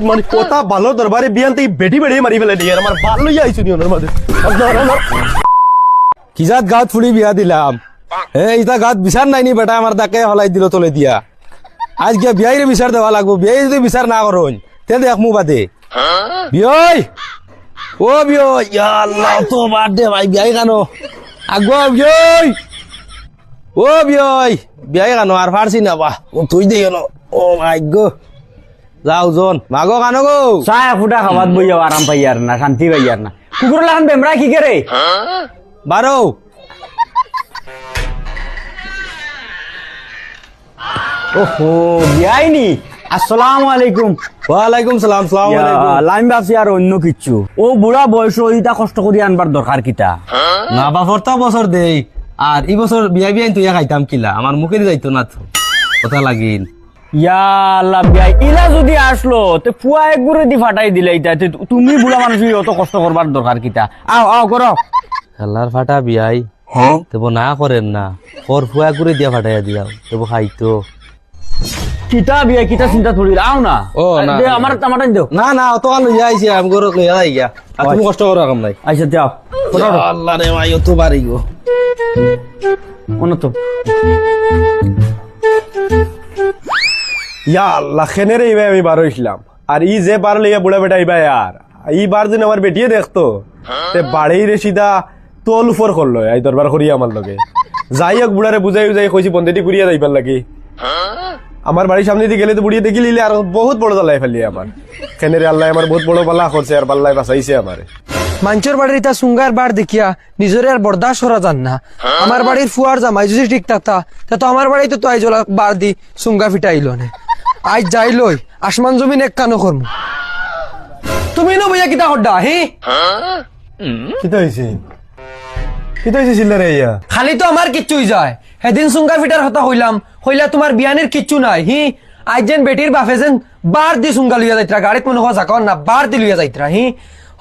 মানে কথা ভালো দরবারে বিয়ান্তে বেটি বেড়ে মারি ফেলে দিয়ে আমার ভাল লইয়া আইছো নি ওনার মাঝে কিজাত গাঁত ফুড়ি বিয়া দিলাম ইটা গাঁত বিচার নাইনি বেটা আমার তাকে হলাই দিল তলে দিয়া আজ গিয়া বিয়াইরে বিচার দেওয়া লাগবো বিয়াই যদি বিচার না করুন তে দেখ মু বাদে বিয়ই ও বিয়ই ইয়া আল্লাহ তো বাদ দে ভাই বিয়াই কানো আগো বিয়ই ও বিয়ই বিয়াই কানো আর ফারছি না বাহ তুই দে গেল ও মাই গো যাও জন মাগো কানো গো চায় ফুটা খাবাত বইয়া আরাম পাই আর না শান্তি পাই আর না কুকুর লাগান বেমরা কি করে বারো ওহো বিয়াইনি আসসালামু আলাইকুম ওয়ালাইকুম সালাম সালাম আলাইকুম লাইন ভাবছি আর অন্য কিচ্ছু ও বুড়া বয়স ইটা কষ্ট করি আনবার দরকার কিটা না বাপর তো বছর দেই আর এই বছর বিয়া বিয়া তুই খাইতাম কিলা আমার মুখে যাইতো না তো কথা লাগিল ইয়া আল্লাহ বিয়াই ইলা যদি আসলো তে ফুয়া এক গুড়ে দি ফাটাই দিলে ইটা তুমি বুড়া মানুষ অত কষ্ট করবার দরকার কিটা আও আও করো খেলার ফাটা বিয়াই তেব না করেন না ওর ফুয়া করে দিয়া ফাটাইয়া দিয়াও তেব খাইতো কিতা বিয়া কিতা চিন্তা করি আও না ও না দে আমার টামাটাই দেও না না অত কাল লইয়া আইছি আমি গরো লইয়া যাই গিয়া আর তুমি কষ্ট করো কাম নাই আচ্ছা যাও আল্লাহ রে ভাই তো বাড়ি গো অন্য তো ইয়া আল্লাহ খেনের এইবার আমি বার হইছিলাম আর ই যে বার লইয়া বুড়া বেটা এইবার আর এই বার দিন আমার বেটিয়ে দেখতো তে বাড়েই রে সিধা তোল উপর করলো এই দরবার করিয়া আমার লগে যাই হোক বুড়ারে বুঝাই বুঝাই কইছি বন্ধেটি করিয়া যাইবার লাগি আমার বাড়ির সামনে দিয়ে গেলে তো বুড়িয়ে দেখি লিলে আর বহুত বড় জ্বালাই ফেলি আমার খেনের আল্লাহ আমার বহুত বড় পাল্লা করছে আর পাল্লায় বাঁচাইছে আমারে মানুষের বাড়ির ইটা সুঙ্গার বার দেখিয়া নিজের আর বরদাস্ত করা যান না আমার বাড়ির ফুয়ার জামাই যদি ঠিক থাকতা তা তো আমার বাড়িতে তো আইজলা বার দি সুঙ্গা ফিটাইল নে আজ যাই লই আসমান জমিন এক কানো করমু তুমি নো ভাইয়া কিতা হড্ডা হি কিতা হইছে চিল্লারে ইয়া খালি তো আমার কিচ্ছুই যায় সেদিন সুঙ্গা ফিটার হতা হইলা তোমার বিয়ানের কিচ্ছু নাই হি আজ যেন বেটির বাফে যেন বার দি সুঙ্গা লইয়া যাইতরা গাড়িত মনে হওয়া যাকন না বার দি লইয়া যাইতরা হি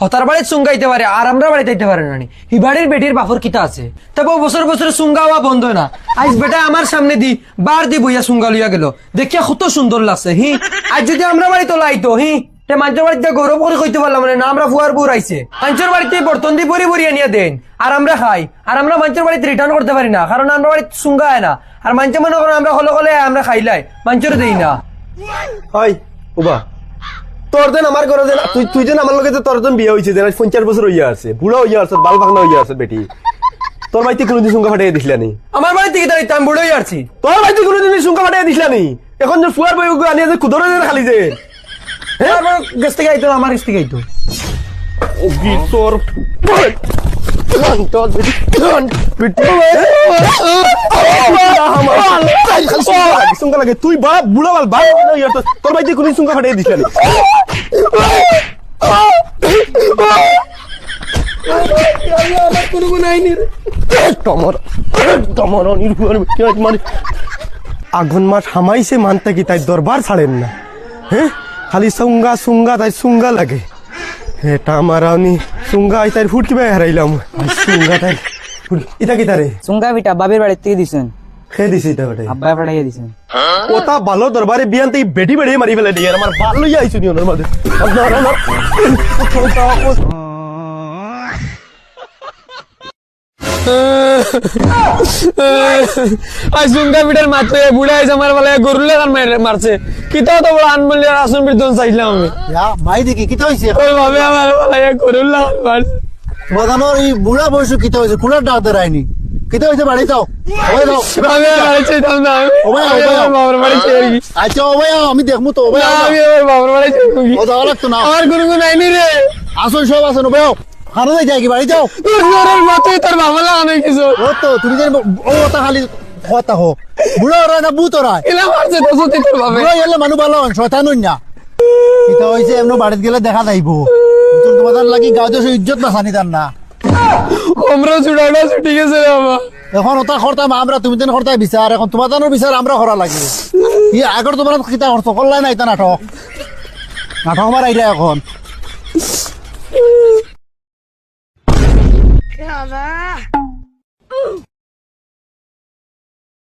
হতার বাড়িতে সুঙ্গাইতে পারে আর আমরা বাড়িতে আইতে পারে না হি বাড়ির বেটির বাফর কিতা আছে তবে বছর বছর সুঙ্গা হওয়া বন্ধ না আজ বেটা আমার সামনে দি বার দি বইয়া সুঙ্গা লইয়া গেল দেখিয়া কত সুন্দর লাগছে হি আজ যদি আমরা বাড়িতে লাইতো হি মানুষের বাড়িতে গৌরব করে কইতে পারলাম না আমরা ফুয়ার বউ আইছে মানুষের বাড়িতে বর্তন দিয়ে বড়ি বড়ি আনিয়া দেন আর আমরা খাই আর আমরা মানুষের বাড়িতে রিটার্ন করতে পারি না কারণ আমরা বাড়িতে সুঙ্গা হয় না আর মানুষ মনে করেন আমরা হলে হলে আমরা খাইলাই মানুষের দেই না হয় উবা তোর দেন আমার ঘরে দেন তুই যেন আমার লগে তোর দেন বিয়ে হইছে যেন 50 বছর হইয়া আছে বুড়া হইয়া আছে বাল ভাগনা হইয়া আছে বেটি তোর বাড়িতে কোনদিন সুঙ্গা ফাটাইয়া দিছিলানি আমার বাড়িতে কি দাঁড়িয়ে আমি বুড়োই আসছি তোর বাড়িতে কোনদিন সুঙ্গা ফাটাইয়া দিছিলানি এখন যে ফুয়ার বই আনিয়া যে কুদরে দেন খালি যে গেছ থেকে আইতো আমার গেছ থেকে আইতো তোর সুঙ্গা লাগে তুই বুড়া বাল ভাই তোর বাড়িতে কোনদিন সুঙ্গা ফাটাইয়া দিছিলানি আগুন মাস হামাইছে মানতে কি তাই দরবার ছাড়েন না হ্যাঁ খালি সুঙ্গা সুঙ্গা তাই সুঙ্গা লাগে এটা আমার আমি সুঙ্গা তাই ফুট কিভাবে হারাইলাম সুঙ্গা তাই এটা কি তারে সুঙ্গা পিঠা বাবির বাড়ির থেকে দিছেন খেয়ে দিছি এটা বেটাই আব্বা পাঠাইয়া দিছেন ওটা ভালো দরবারে বিয়ান্তে বেটি বেড়ে মারি ফেলে দিয়ে আমার ভাল লইয়া আইছো নি ওনার মাঝে সুঙ্গা পিঠার মাত্র বুড়া হয়েছে আমার বেলায় গরুর লাগান মারছে কিতাও তো বড় আনমূল্য আসন বিদ্যন চাইলাম আমি ভাই দেখি কিতা হয়েছে ওইভাবে আমার বেলায় গরুর লাগান মারছে বাগানোর এই বুড়া বয়স কিতা হয়েছে কুলার ডাক দেয়নি কিতা হয়েছে বাড়ি যাও ওই যাও আমি বাড়ি চাইতাম না বাবার বাড়ি চেয়ে আচ্ছা ও ভাই আমি দেখবো তো ভাই আমি বাবার বাড়ি চেয়ে ও যাওয়া লাগতো না আমার কোনো নাইনি রে আসুন সব আসুন ভাই হানো যাই কি বাড়ি যাও তোর মাথায় তোর বাবা লাগানো কিছু ও তো তুমি জানি ও তা খালি কথা হো বুড়া ওরা না বুত ওরা এলা মারছে তো সত্যি তোর বাবা বুড়া এলে মানু ভালো শয়তান না কিতা হয়েছে এমন বাড়িতে গেলে দেখা যাইবো তোমাদের লাগি গাঁও দেশে ইজ্জত বাঁচানি তার না আমরা ছুটাটা ছুটি গেছে বাবা এখন ওটা করতাম আমরা তুমি যেন করতাম বিচার এখন তোমাদের বিচার আমরা করা লাগে ই আগর তোমার কিতা করছো করলাই না এটা নাটক নাটক আমার আইলে এখন